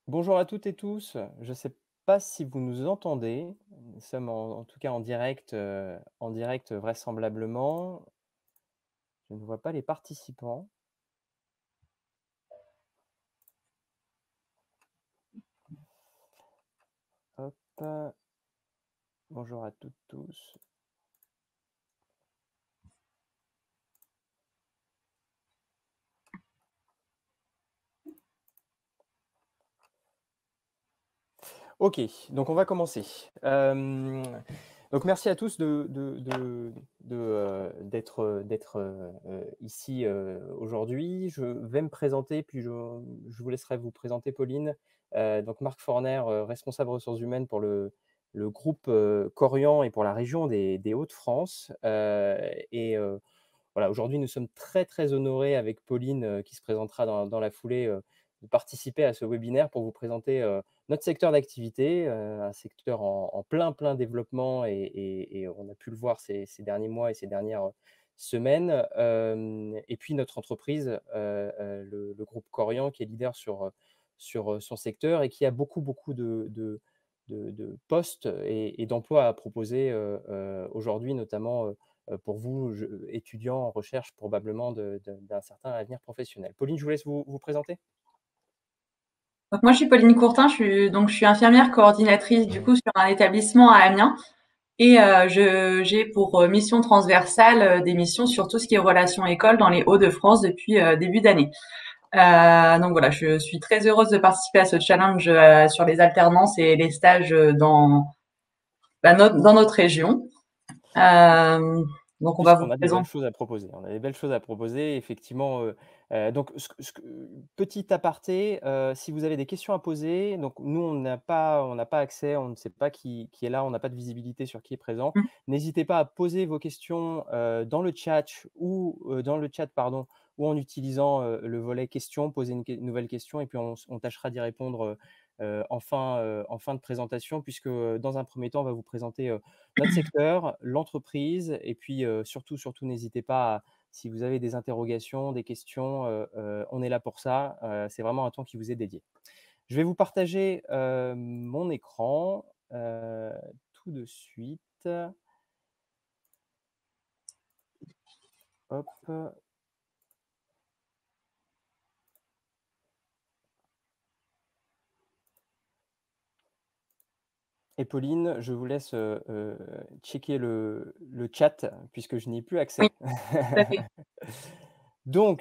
Bonjour à toutes et tous. Je ne sais pas si vous nous entendez. Nous sommes en tout cas en direct vraisemblablement. Je ne vois pas les participants. Hop. Bonjour à toutes, tous. OK, donc on va commencer. Donc merci à tous d'être ici, aujourd'hui. Je vais me présenter, puis je vous laisserai vous présenter Pauline. Donc Marc Forner, responsable ressources humaines pour le groupe, Corian et pour la région des Hauts-de-France. Voilà, aujourd'hui, nous sommes très, très honorés avec Pauline, qui se présentera dans la foulée, de participer à ce webinaire pour vous présenter, notre secteur d'activité, un secteur en plein développement et on a pu le voir ces derniers mois et ces dernières semaines. Et puis notre entreprise, le groupe Corian qui est leader sur son secteur et qui a beaucoup de postes et d'emplois à proposer, aujourd'hui, notamment, pour vous, étudiants en recherche probablement d'un certain avenir professionnel. Pauline, je vous laisse vous présenter. Donc moi, je suis Pauline Courtin, je suis infirmière coordinatrice du coup sur un établissement à Amiens et j'ai pour mission transversale des missions sur tout ce qui est relations école dans les Hauts-de-France depuis début d'année. Donc voilà, je suis très heureuse de participer à ce challenge sur les alternances et les stages dans notre région. Euh, donc on va vous Puisqu'on a des belles présenter. choses à proposer. On a des belles choses à proposer effectivement, donc petit aparté, si vous avez des questions à poser, donc nous on n'a pas accès, on ne sait pas qui est là, on n'a pas de visibilité sur qui est présent. N'hésitez pas à poser vos questions, dans le chat pardon, ou en utilisant, le volet questions, poser une nouvelle question et puis on tâchera d'y répondre, en fin de présentation puisque, dans un premier temps, on va vous présenter, notre secteur, l'entreprise et puis, surtout n'hésitez pas si vous avez des interrogations, des questions, on est là pour ça, c'est vraiment un temps qui vous est dédié. Je vais vous partager, mon écran, tout de suite. Hop. Et Pauline, je vous laisse, checker le chat puisque je n'y ai plus Oui, accès. tout à fait. Dans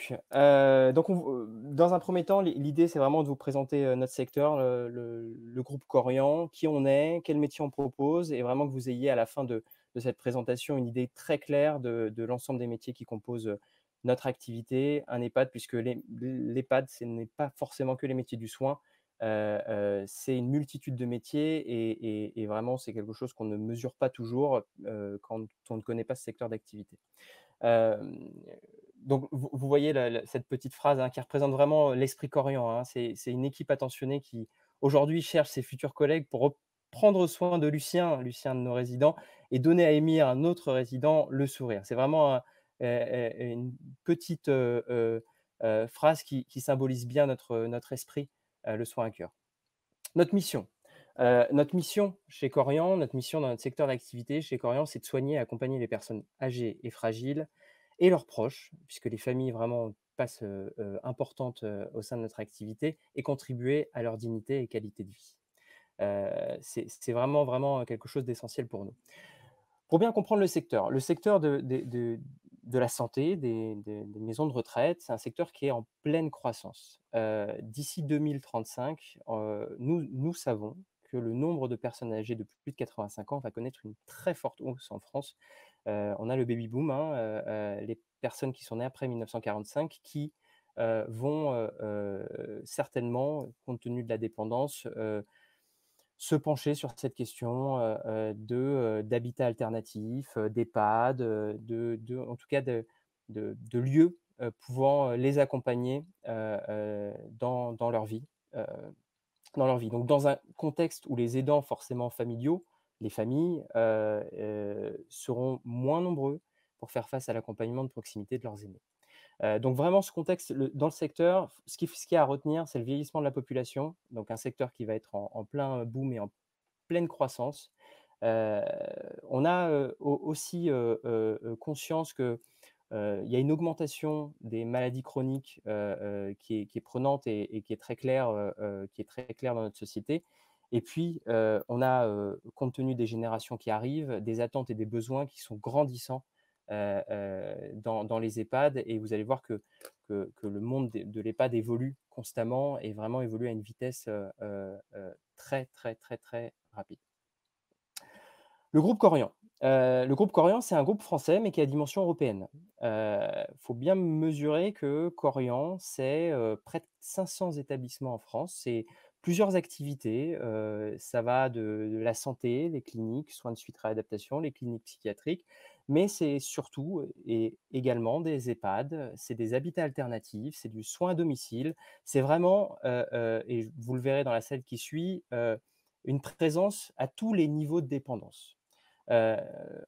un premier temps, l'idée, c'est vraiment de vous présenter, notre secteur, le groupe Corian, qui on est, quel métier on propose et vraiment que vous ayez à la fin de cette présentation une idée très claire de l'ensemble des métiers qui composent, notre activité. Un EHPAD puisque l'EHPAD, ce n'est pas forcément que les métiers du soin, c'est une multitude de métiers et vraiment c'est quelque chose qu'on ne mesure pas toujours, quand on ne connaît pas ce secteur d'activité. Hem, donc vous voyez cette petite phrase, hein, qui représente vraiment l'esprit Corian, hein. C'est une équipe attentionnée qui, aujourd'hui, cherche ses futurs collègues pour prendre soin de Lucien de nos résidents et donner à Émir, un autre résident, le sourire. C'est vraiment une petite, phrase qui symbolise bien notre esprit, le soin à cœur. Notre mission chez Corian, notre mission dans notre secteur d'activité chez Corian, c'est de soigner et accompagner les personnes âgées et fragiles et leurs proches, puisque les familles vraiment passent, importante, au sein de notre activité et contribuer à leur dignité et qualité de vie. C'est vraiment quelque chose d'essentiel pour nous. Pour bien comprendre le secteur de la santé, des maisons de retraite, c'est un secteur qui est en pleine croissance. D'ici 2035, nous savons que le nombre de personnes âgées de plus de 85 ans va connaître une très forte hausse en France. On a le baby boom, hein, les personnes qui sont nées après 1945 qui, vont, certainement, compte tenu de la dépendance, se pencher sur cette question, d'habitat alternatif, d'EHPAD, en tout cas de lieux, pouvant, les accompagner, dans leur vie, heu, Donc dans un contexte où les aidants forcément familiaux, les familles, seront moins nombreux pour faire face à l'accompagnement de proximité de leurs aînés. Donc vraiment ce contexte dans le secteur, ce qui est à retenir, c'est le vieillissement de la population, donc un secteur qui va être en plein boom et en pleine croissance. Heu, on a, aussi, conscience que, il y a une augmentation des maladies chroniques, qui est prenante et qui est très claire, qui est très claire dans notre société. Et puis, on a, compte tenu des générations qui arrivent, des attentes et des besoins qui sont grandissants, dans les EHPAD, et vous allez voir que le monde de l'EHPAD évolue constamment et vraiment évolue à une vitesse, très, très, très, très rapide. Le groupe Korian. Le groupe Korian, c'est un groupe français, mais qui a dimension européenne. Faut bien mesurer que Korian, c'est, près de 500 établissements en France. C'est plusieurs activités, ça va de la santé, les cliniques, soins de suite réadaptation, les cliniques psychiatriques, mais c'est surtout et également des EHPAD, c'est des habitats alternatifs, c'est du soin à domicile. C'est vraiment, et vous le verrez dans la salle qui suit, une présence à tous les niveaux de dépendance. Heu,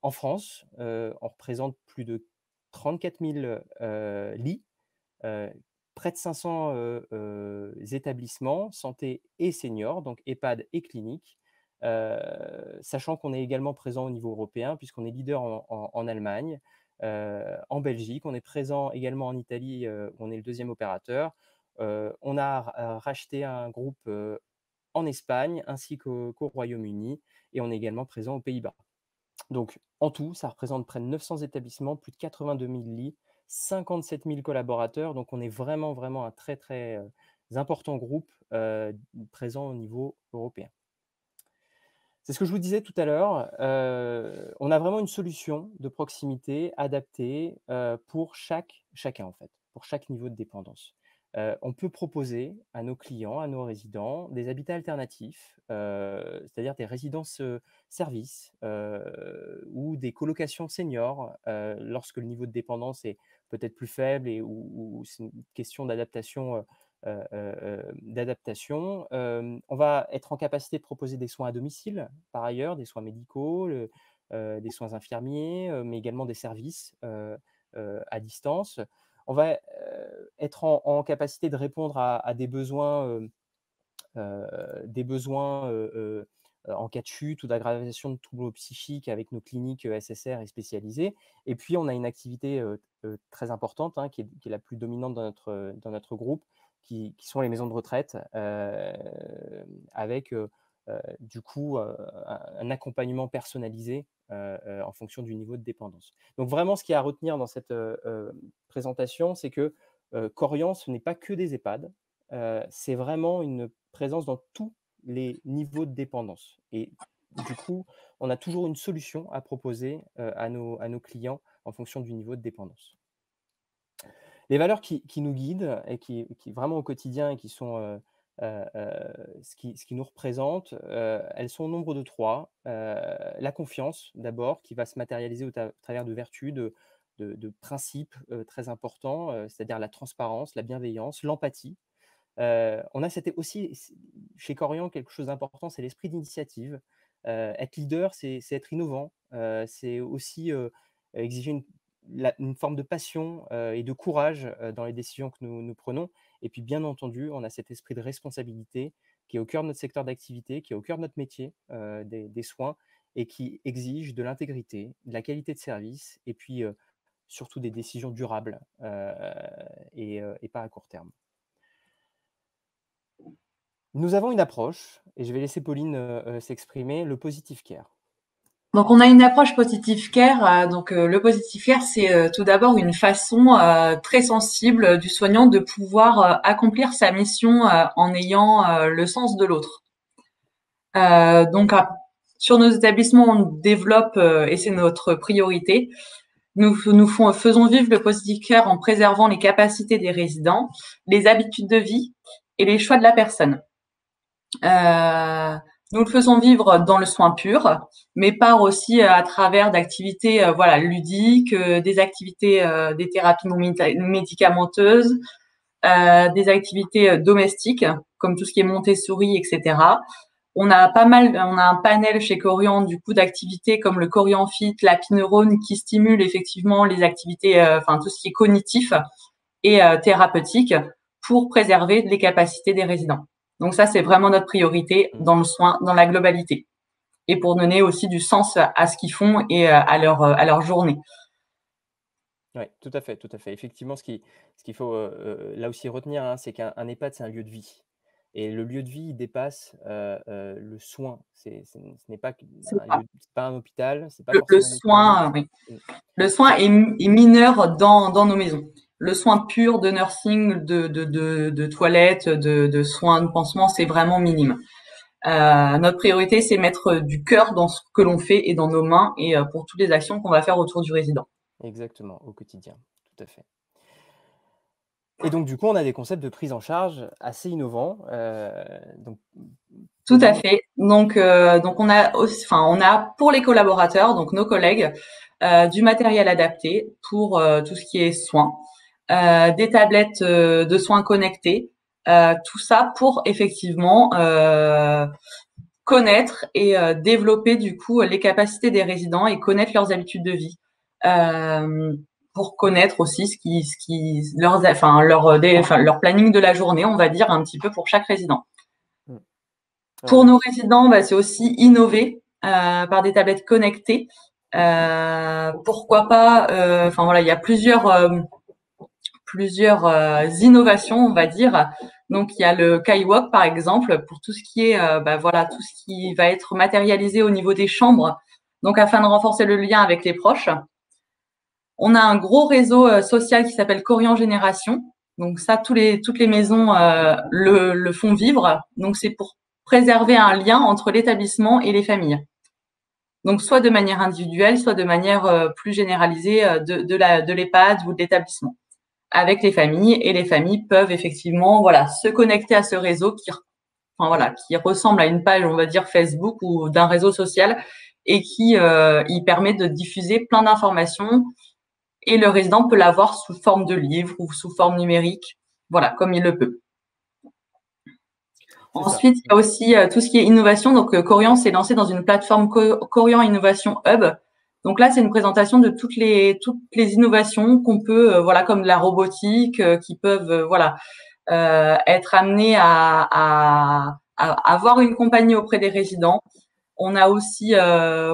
En France, on représente plus de 34 000 lits, heu, près de 500, établissements santé et seniors, donc EHPAD et cliniques, sachant qu'on est également présent au niveau européen puisqu'on est leader en Allemagne, en Belgique. On est présent également en Italie, où on est le deuxième opérateur. On a racheté un groupe, en Espagne ainsi qu'au Royaume-Uni, et on est également présent aux Pays-Bas. Donc, en tout, ça représente près de 900 établissements, plus de 82 000 lits, 57 000 collaborateurs. Donc, on est vraiment, vraiment un très, très important groupe présent au niveau européen. C'est ce que je vous disais tout à l'heure. On a vraiment une solution de proximité adaptée pour chacun, en fait, pour chaque niveau de dépendance. On peut proposer à nos clients, à nos résidents, des habitats alternatifs, c'est-à-dire des résidences services ou des colocations seniors lorsque le niveau de dépendance est peut-être plus faible et ou c'est une question d'adaptation. On va être en capacité de proposer des soins à domicile, par ailleurs, des soins médicaux, des soins infirmiers, mais également des services à distance. On va être en capacité de répondre à des besoins en cas de chute ou d'aggravation de troubles psychiques avec nos cliniques SSR et spécialisées. Et puis, on a une activité très importante, hein, qui est la plus dominante dans notre groupe, qui sont les maisons de retraite, avec du coup un accompagnement personnalisé en fonction du niveau de dépendance. Donc vraiment, ce qu'il y a à retenir dans cette présentation, c'est que Korian, ce n'est pas que des EHPAD, c'est vraiment une présence dans tous les niveaux de dépendance, et du coup, on a toujours une solution à proposer, à nos clients en fonction du niveau de dépendance. Les valeurs qui nous guident et qui vraiment au quotidien et qui sont, ce qui nous représente, elles sont au nombre de 3. La confiance d'abord, qui va se matérialiser au travers de vertus, de principes, très importants, c'est-à-dire la transparence, la bienveillance, l'empathie. On a chez Korian quelque chose d'important, c'est l'esprit d'initiative. Être leader, c'est être innovant, c'est aussi, exiger une forme de passion, et de courage, dans les décisions que nous prenons. Et puis bien entendu, on a cet esprit de responsabilité qui est au cœur de notre secteur d'activité, qui est au cœur de notre métier, des soins, et qui exige de l'intégrité, de la qualité de service et puis, surtout des décisions durables, et pas à court terme. Nous avons une approche, et je vais laisser Pauline s'exprimer, le positive care. Donc on a une approche positive care. Le positive care, c'est tout d'abord une façon très sensible du soignant de pouvoir accomplir sa mission en ayant le sens de l'autre. Sur nos établissements, on développe et c'est notre priorité. Faisons vivre le positive care en préservant les capacités des résidents, les habitudes de vie et les choix de la personne. Nous le faisons vivre dans le soin pur, mais par aussi à travers d'activités ludiques, des activités, des thérapies non médicamenteuses, des activités domestiques comme tout ce qui est Montessori, etc. On a un panel chez Korian du coup d'activités comme le Korian Fit, l'Happy Neurone qui stimule effectivement les activités, tout ce qui est cognitif et thérapeutiques pour préserver les capacités des résidents. Donc ça, c'est vraiment notre priorité Mmh. dans le soin, dans la globalité, et pour donner aussi du sens à ce qu'ils font et à leur journée. Ouais, tout à fait, tout à fait. Effectivement, ce qu'il faut, là aussi retenir, hein, c'est qu'un EHPAD, c'est un lieu de vie et le lieu de vie, il dépasse, le soin. Ce n'est pas qu C'est un ça. lieu c'est pas un hôpital, c'est pas Le forcément une clinique. soin, oui. Mmh. Le soin C'est est mineur dans nos maisons. Le soin pur de nursing, de toilette, de soins de pansement, c'est vraiment minime. Notre priorité, c'est mettre du cœur dans ce que l'on fait et dans nos mains et pour toutes les actions qu'on va faire autour du résident. exactement, au quotidien, tout à fait. Et donc du coup, on a des concepts de prise en charge assez innovants, donc Tout à pouvez-vous fait. Donc on a pour les collaborateurs, donc nos collègues, du matériel adapté pour tout ce qui est soins, des tablettes de soins connectées, tout ça pour effectivement connaître et développer du coup les capacités des résidents et connaître leurs habitudes de vie. Euh, pour connaître aussi leur planning de la journée, on va dire un petit peu pour chaque résident. mmh, Pour hem, nos résidents, bah, c'est aussi innover par des tablettes connectées. Pourquoi pas Enfin voilà, il y a plusieurs innovations, on va dire. Donc il y a le Kaiwalk par exemple pour tout ce qui est voilà tout ce qui va être matérialisé au niveau des chambres. Donc afin de renforcer le lien avec les proches. On a un gros réseau social qui s'appelle Corian Génération. Donc ça, toutes les maisons le font vivre. Donc c'est pour préserver un lien entre l'établissement et les familles. Donc soit de manière individuelle, soit de manière plus généralisée de l'EHPAD ou de l'établissement avec les familles. Et les familles peuvent effectivement voilà se connecter à ce réseau qui ressemble à une page, on va dire Facebook ou d'un réseau social et qui il permet de diffuser plein d'informations et le résident peut l'avoir sous forme de livre ou sous forme numérique, voilà, comme il le peut. c'est ça. Ensuite, il y a aussi tout ce qui est innovation. Donc, Corian s'est lancé dans une plateforme Corian Innovation Hub. Donc là, c'est une présentation de toutes les innovations qu'on peut, voilà, comme de la robotique, qui peuvent, être amenées à avoir une compagnie auprès des résidents. On a aussi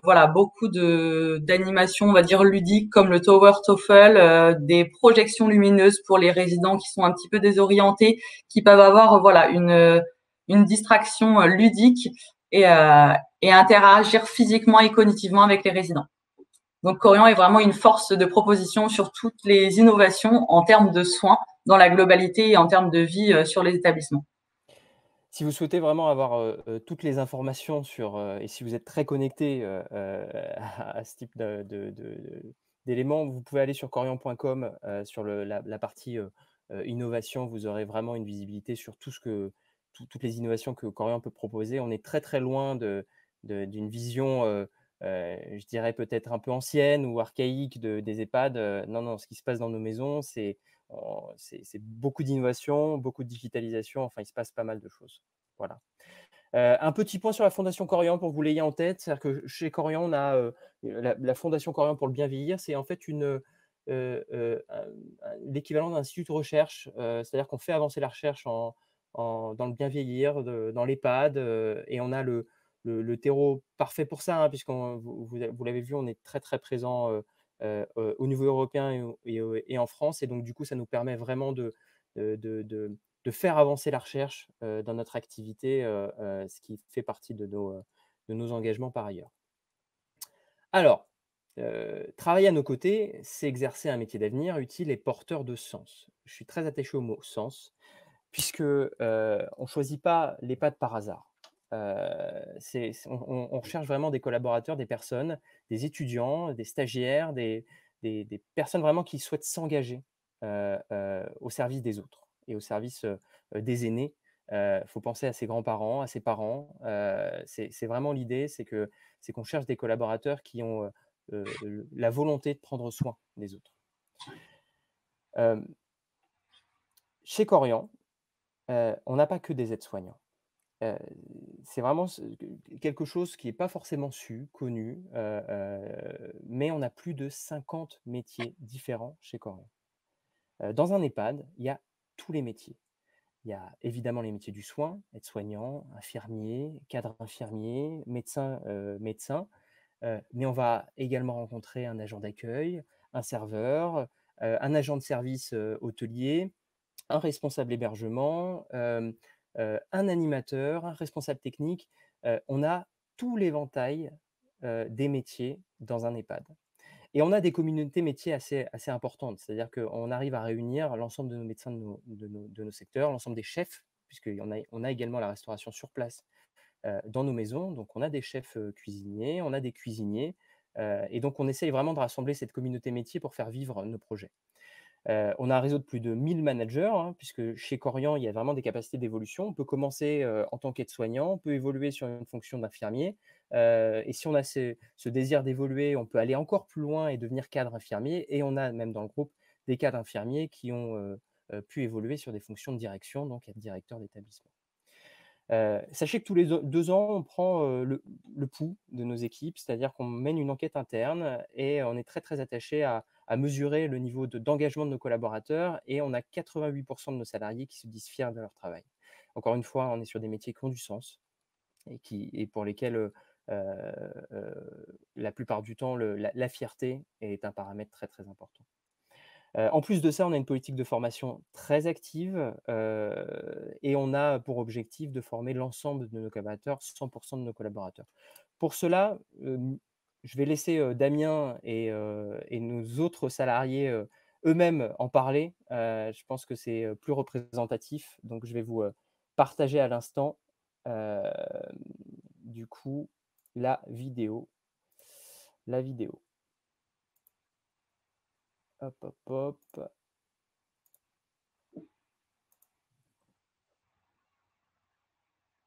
voilà beaucoup de d'animations, on va dire ludiques comme le Tower TOEFL, des projections lumineuses pour les résidents qui sont un petit peu désorientés, qui peuvent avoir voilà une distraction ludique et et interagir physiquement et cognitivement avec les résidents. Donc Corian est vraiment une force de proposition sur toutes les innovations en termes de soins dans la globalité et en termes de vie sur les établissements. Si vous souhaitez vraiment avoir, toutes les informations sur, et si vous êtes très connecté, à ce type d'éléments, vous pouvez aller sur corian.com, sur la partie, innovation. Vous aurez vraiment une visibilité sur tout ce que toutes les innovations que Corian peut proposer. On est très, très loin d'une vision, je dirais peut-être un peu ancienne ou archaïque des EHPAD. Non, non, ce qui se passe dans nos maisons, c'est beaucoup d'innovation, beaucoup de digitalisation, enfin, il se passe pas mal de choses. Voilà. Un petit point sur la Fondation Corian pour que vous l'ayez en tête, c'est-à-dire que chez Corian, on a, la Fondation Corian pour le bien vieillir, c'est en fait l'équivalent d'un institut de recherche, c'est-à-dire qu'on fait avancer la recherche dans le bien vieillir, dans l'EHPAD, et on a le terreau parfait pour ça, hein, puisqu'on vous l'avez vu, on est très, très présent, au niveau européen et en France, et donc du coup, ça nous permet vraiment de de de de faire avancer la recherche, dans notre activité, ce qui fait partie de nos engagements par ailleurs. Alors, travailler à nos côtés, c'est exercer un métier d'avenir utile et porteur de sens. Je suis très attaché au mot «sens» puisque, on ne choisit pas l'EHPAD par hasard. On recherche vraiment des collaborateurs, des personnes, des étudiants, des stagiaires, des personnes vraiment qui souhaitent s'engager, au service des autres et au service, des aînés. Il faut penser à ses grands-parents, à ses parents. C'est vraiment l'idée, c'est qu'on cherche des collaborateurs qui ont, la volonté de prendre soin des autres. Hem, Chez Corian, on n'a pas que des aides-soignants. Heu, c'est vraiment quelque chose qui est pas forcément connu, mais on a plus de 50 métiers différents chez Corian. Dans un EHPAD, il y a tous les métiers. Il y a évidemment les métiers du soin, aide-soignant, infirmier, cadre infirmier, médecin, mais on va également rencontrer un agent d'accueil, un serveur, un agent de service, hôtelier, un responsable hébergement, un animateur, un responsable technique. On a tout l'éventail, des métiers dans un EHPAD. Et on a des communautés métiers assez importantes. C'est-à-dire qu'on arrive à réunir l'ensemble de nos médecins de nos secteurs, l'ensemble des chefs, puisqu'on a également la restauration sur place, dans nos maisons. Donc on a des chefs, cuisiniers, on a des cuisiniers, et donc on essaye vraiment de rassembler cette communauté métier pour faire vivre nos projets. On a un réseau de plus de 1000 managers, hein, puisque chez Corian, il y a vraiment des capacités d'évolution. On peut commencer, en tant qu'aide-soignant, on peut évoluer sur une fonction d'infirmier, et si on a ce désir d'évoluer, on peut aller encore plus loin et devenir cadre infirmier, et on a même dans le groupe des cadres infirmiers qui ont, pu évoluer sur des fonctions de direction, donc être directeur d'établissement. Sachez que tous les 2 ans, on prend, le pouls de nos équipes, c'est-à-dire qu'on mène une enquête interne et on est très, très attaché à mesurer le niveau d'engagement de nos collaborateurs, et on a 88 de nos salariés qui se disent fiers de leur travail. Encore une fois, on est sur des métiers qui ont du sens et pour lesquels, la plupart du temps, la fierté est un paramètre très, très important. En plus de ça, on a une politique de formation très active, et on a pour objectif de former l'ensemble de nos collaborateurs, 100 de nos collaborateurs. Pour cela, je vais laisser, Damien et nos autres salariés, eux-mêmes en parler. Je pense que c'est, plus représentatif, donc je vais vous, partager à l'instant, hem, du coup, la vidéo. La vidéo. Hop, hop, hop.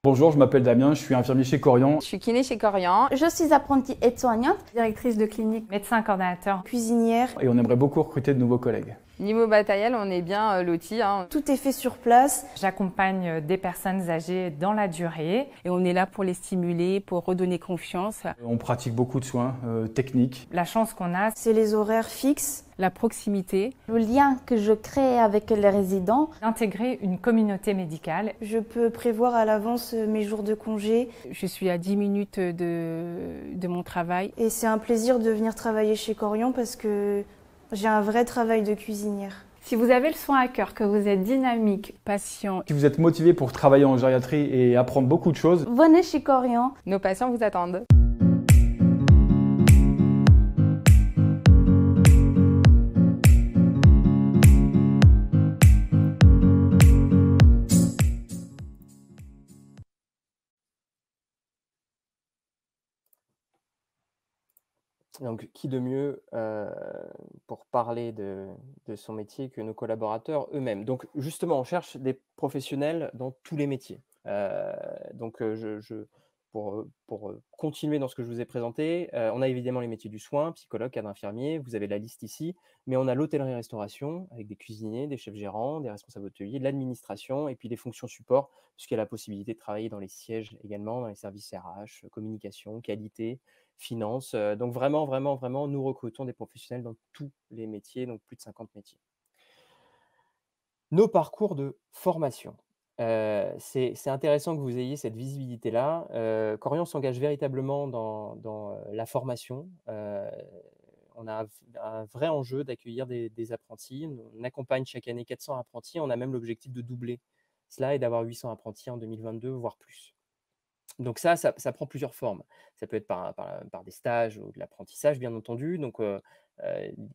Bonjour, je m'appelle Damien, je suis infirmier chez Corian. Je suis kiné chez Corian. Je suis apprentie aide-soignante, directrice de clinique, médecin coordonnateur, cuisinière. Et on aimerait beaucoup recruter de nouveaux collègues. Niveau matériel, on est bien lotis. Tout est fait sur place. J'accompagne des personnes âgées dans la durée. Et on est là pour les stimuler, pour redonner confiance. On pratique beaucoup de soins techniques. La chance qu'on a, c'est les horaires fixes, la proximité, le lien que je crée avec les résidents, d'intégrer une communauté médicale. Je peux prévoir à l'avance mes jours de congé. Je suis à 10 minutes de mon travail. Et c'est un plaisir de venir travailler chez Corian parce que j'ai un vrai travail de cuisinière. Si vous avez le soin à cœur, que vous êtes dynamique, patient, si vous êtes motivé pour travailler en gériatrie et apprendre beaucoup de choses, venez chez Corian. Nos patients vous attendent. Donc, qui de mieux, pour parler de son métier que nos collaborateurs eux-mêmes? Donc justement, on cherche des professionnels dans tous les métiers. Donc, pour continuer dans ce que je vous ai présenté, on a évidemment les métiers du soin, psychologue, cadre infirmier, vous avez la liste ici, mais on a l'hôtellerie-restauration avec des cuisiniers, des chefs gérants, des responsables hôteliers, de l'administration et puis les fonctions support, puisqu'il y a la possibilité de travailler dans les sièges également, dans les services RH, communication, qualité, finance. Donc vraiment, vraiment, vraiment, nous recrutons des professionnels dans tous les métiers, donc plus de 50 métiers. Nos parcours de formation. C'est intéressant que vous ayez cette visibilité-là. Corian s'engage véritablement dans la formation. On a un vrai enjeu d'accueillir des apprentis. On accompagne chaque année 400 apprentis. On a même l'objectif de doubler cela et d'avoir 800 apprentis en 2022, voire plus. Donc ça prend plusieurs formes. Ça peut être par des stages ou de l'apprentissage, bien entendu. Donc,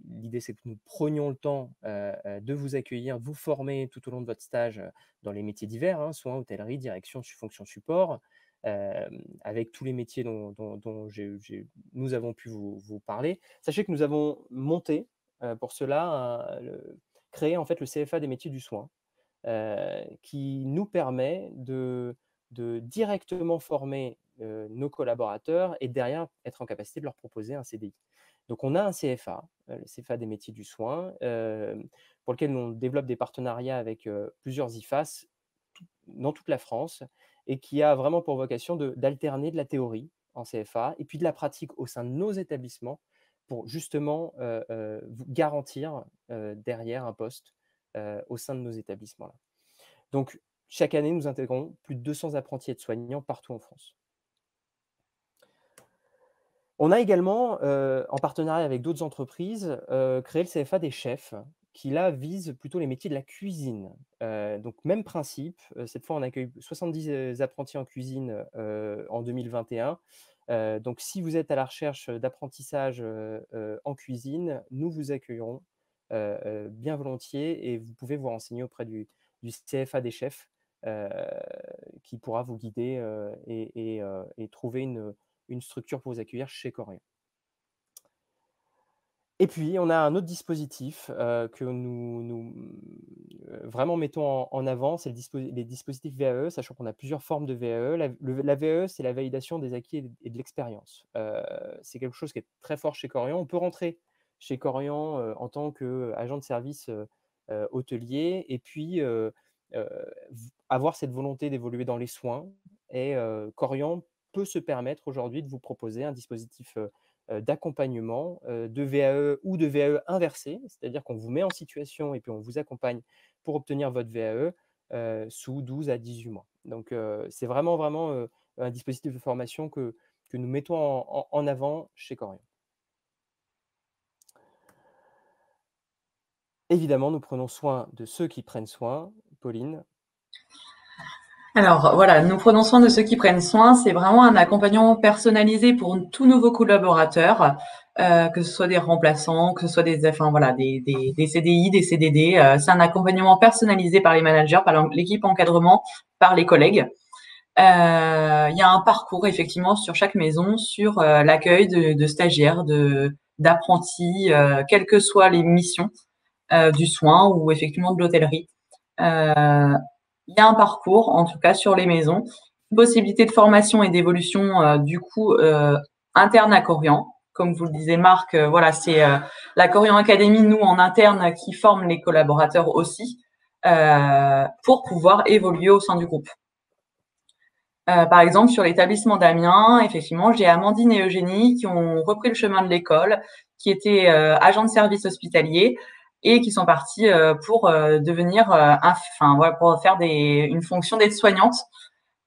l'idée, c'est que nous prenions le temps, de vous accueillir, de vous former tout au long de votre stage, dans les métiers divers, hein, soins, hôtellerie, direction, fonction support, avec tous les métiers dont nous avons pu vous parler. Sachez que nous avons monté, pour cela, créé en fait le CFA des métiers du soin, qui nous permet de directement former, nos collaborateurs et derrière être en capacité de leur proposer un CDI. Donc on a un CFA, le CFA des métiers du soin, pour lequel on développe des partenariats avec, plusieurs IFAS dans toute la France et qui a vraiment pour vocation d'alterner de la théorie en CFA et puis de la pratique au sein de nos établissements pour justement, vous garantir, derrière un poste au sein de nos établissements-là. Donc, chaque année, nous intégrons plus de 200 apprentis aides-soignants partout en France. On a également, en partenariat avec d'autres entreprises, créé le CFA des chefs qui, là, vise plutôt les métiers de la cuisine. Donc même principe, cette fois, on accueille 70 apprentis en cuisine en 2021. Donc si vous êtes à la recherche d'apprentissage en cuisine, nous vous accueillerons bien volontiers et vous pouvez vous renseigner auprès du CFA des chefs qui pourra vous guider et trouver une structure pour vous accueillir chez Corian. Et puis, on a un autre dispositif que nous vraiment mettons en avant, c'est les dispositifs VAE, sachant qu'on a plusieurs formes de VAE. La VAE, c'est la validation des acquis et de l'expérience. C'est quelque chose qui est très fort chez Corian. On peut rentrer chez Corian en tant qu'agent de service hôtelier et puis avoir cette volonté d'évoluer dans les soins. Et Corian peut se permettre aujourd'hui de vous proposer un dispositif d'accompagnement de VAE ou de VAE inversé, c'est-à-dire qu'on vous met en situation et puis on vous accompagne pour obtenir votre VAE sous 12 à 18 mois. Donc, c'est vraiment un dispositif de formation que nous mettons en avant chez Corian. Évidemment, nous prenons soin de ceux qui prennent soin. Pauline? Alors voilà, nous prenons soin de ceux qui prennent soin. C'est vraiment un accompagnement personnalisé pour tous nouveaux collaborateurs, que ce soit des remplaçants, que ce soit des CDI, des CDD. C'est un accompagnement personnalisé par les managers, par l'équipe encadrement, par les collègues. Il y a un parcours effectivement sur chaque maison, sur l'accueil de stagiaires, d'apprentis, quelles que soient les missions du soin ou effectivement de l'hôtellerie. Il y a un parcours, en tout cas sur les maisons, une possibilité de formation et d'évolution interne à Corian. Comme vous le disiez, Marc, voilà, c'est la Corian Academy, nous en interne, qui forme les collaborateurs aussi pour pouvoir évoluer au sein du groupe. Par exemple, sur l'établissement d'Amiens, effectivement, j'ai Amandine et Eugénie qui ont repris le chemin de l'école, qui étaient agents de service hospitalier et qui sont partis pour devenir, pour faire une fonction d'aide-soignante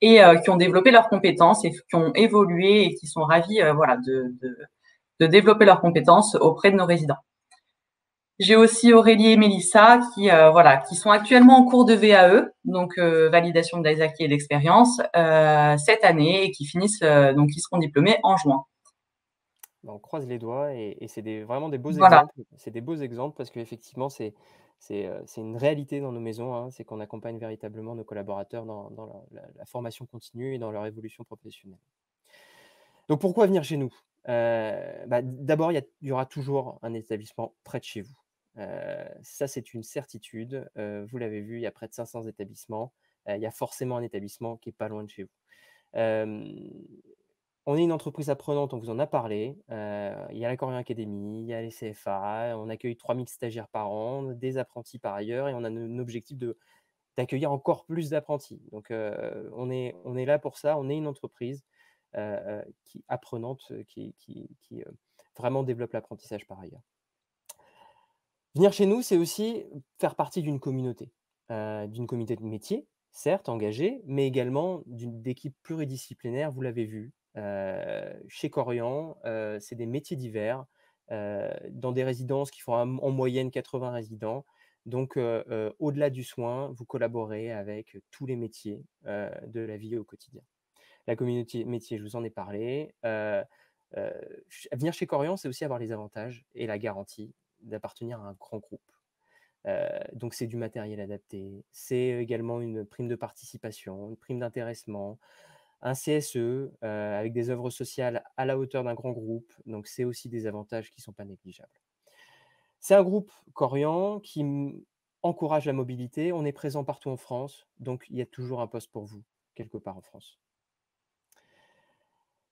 et qui ont développé leurs compétences et qui ont évolué et qui sont ravis, de développer leurs compétences auprès de nos résidents. J'ai aussi Aurélie et Mélissa qui sont actuellement en cours de VAE, donc validation des acquis et d'expérience, cette année et qui finissent, donc qui seront diplômés en juin. On croise les doigts et c'est vraiment des beaux Voilà. exemples. C'est des beaux exemples parce qu'effectivement, c'est une réalité dans nos maisons, hein, c'est qu'on accompagne véritablement nos collaborateurs dans la formation continue et dans leur évolution professionnelle. Donc, pourquoi venir chez nous? D'abord, il y aura toujours un établissement près de chez vous. Ça, c'est une certitude. Vous l'avez vu, il y a près de 500 établissements. Il y a forcément un établissement qui n'est pas loin de chez vous. On est une entreprise apprenante, on vous en a parlé. Il y a la Corian Academy, il y a les CFA, on accueille 3000 stagiaires par an, des apprentis par ailleurs, et on a un objectif d'accueillir encore plus d'apprentis. Donc, on est là pour ça, on est une entreprise apprenante qui vraiment développe l'apprentissage par ailleurs. Venir chez nous, c'est aussi faire partie d'une communauté de métier, certes engagée, mais également d'équipes pluridisciplinaires, vous l'avez vu. Chez Corian, c'est des métiers divers, dans des résidences qui font en moyenne 80 résidents. Donc, au-delà du soin, vous collaborez avec tous les métiers de la vie au quotidien. La communauté métier, je vous en ai parlé. Venir chez Corian, c'est aussi avoir les avantages et la garantie d'appartenir à un grand groupe. Donc, c'est du matériel adapté, c'est également une prime de participation, une prime d'intéressement, un CSE avec des œuvres sociales à la hauteur d'un grand groupe. Donc, c'est aussi des avantages qui ne sont pas négligeables. C'est un groupe Corian qui encourage la mobilité. On est présent partout en France, donc il y a toujours un poste pour vous, quelque part en France.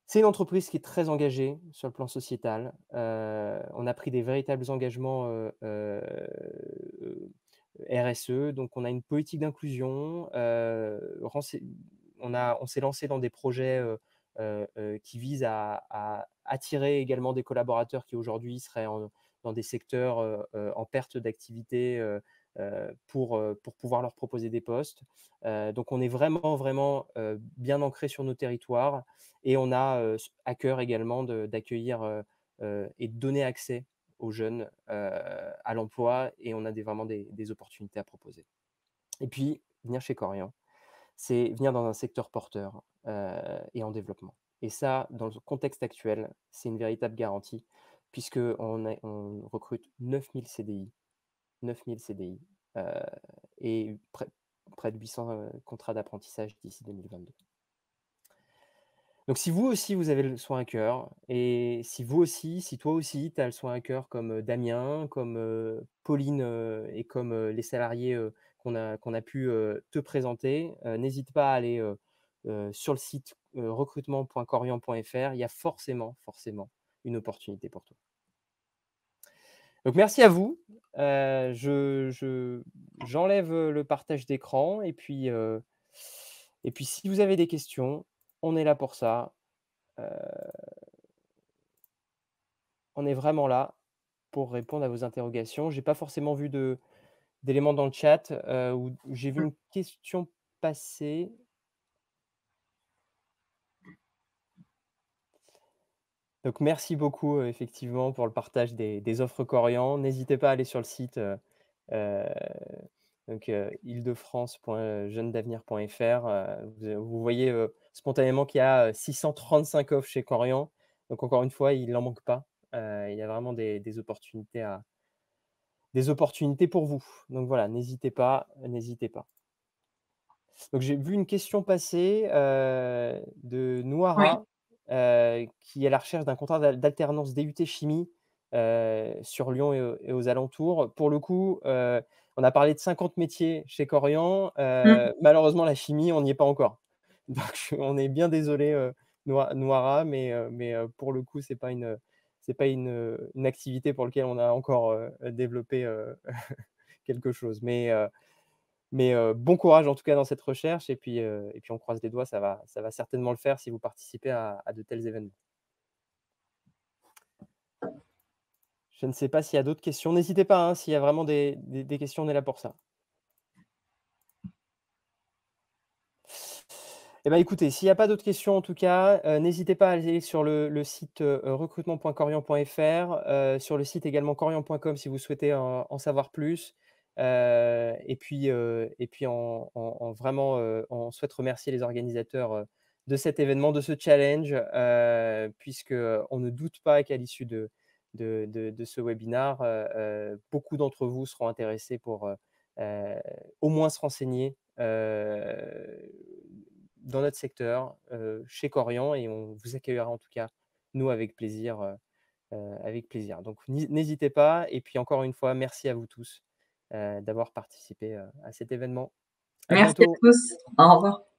C'est une entreprise qui est très engagée sur le plan sociétal. On a pris des véritables engagements RSE, donc on a une politique d'inclusion. On s'est lancé dans des projets qui visent à attirer également des collaborateurs qui aujourd'hui seraient dans des secteurs en perte d'activité pour pouvoir leur proposer des postes. Donc on est vraiment, vraiment bien ancré sur nos territoires et on a à cœur également d'accueillir et de donner accès aux jeunes à l'emploi et on a vraiment des opportunités à proposer. Et puis, venir chez Corian, c'est venir dans un secteur porteur et en développement. Et ça, dans le contexte actuel, c'est une véritable garantie puisqu'on recrute 9000 CDI, 9000 CDI et près de 800 contrats d'apprentissage d'ici 2022. Donc si vous aussi, vous avez le soin à cœur et si toi aussi, tu as le soin à cœur comme Damien, comme Pauline et comme les salariés qu'on a pu te présenter, n'hésite pas à aller sur le site recrutement.corian.fr. Il y a forcément une opportunité pour toi. Donc merci à vous. J'enlève le partage d'écran et puis si vous avez des questions, on est là pour ça. On est vraiment là pour répondre à vos interrogations. J'ai pas forcément vu d'éléments dans le chat où j'ai vu une question passer. Donc merci beaucoup effectivement pour le partage des offres Corian. N'hésitez pas à aller sur le site ile-de-france.jeunesdavenir.fr. Vous voyez spontanément qu'il y a 635 offres chez Corian. Donc encore une fois, il n'en manque pas. Il y a vraiment des opportunités pour vous. Donc voilà, n'hésitez pas. Donc j'ai vu une question passer de Oui. Noara qui est à la recherche d'un contrat d'alternance DUT chimie sur Lyon et aux alentours. Pour le coup, on a parlé de 50 métiers chez Corian. Malheureusement, la chimie, on n'y est pas encore. Donc on est bien désolé, Noara, mais pour le coup, c'est pas une activité pour laquelle on a encore développé quelque chose. Mais bon courage en tout cas dans cette recherche et puis on croise les doigts, ça va certainement le faire si vous participez à de tels événements. Je ne sais pas s'il y a d'autres questions. N'hésitez pas, hein, s'il y a vraiment des questions, on est là pour ça. Eh ben, écoutez, s'il n'y a pas d'autres questions en tout cas, n'hésitez pas à aller sur le site recrutement.corian.fr, sur le site également corian.com si vous souhaitez en savoir plus. Et puis vraiment, on souhaite remercier les organisateurs de cet événement, de ce challenge, puisqu'on ne doute pas qu'à l'issue de ce webinaire, beaucoup d'entre vous seront intéressés pour au moins se renseigner dans notre secteur, chez Corian, et on vous accueillera en tout cas, nous, avec plaisir. Donc n'hésitez pas. Et puis encore une fois, merci à vous tous d'avoir participé à cet événement. À Merci à bientôt. tous. Au revoir.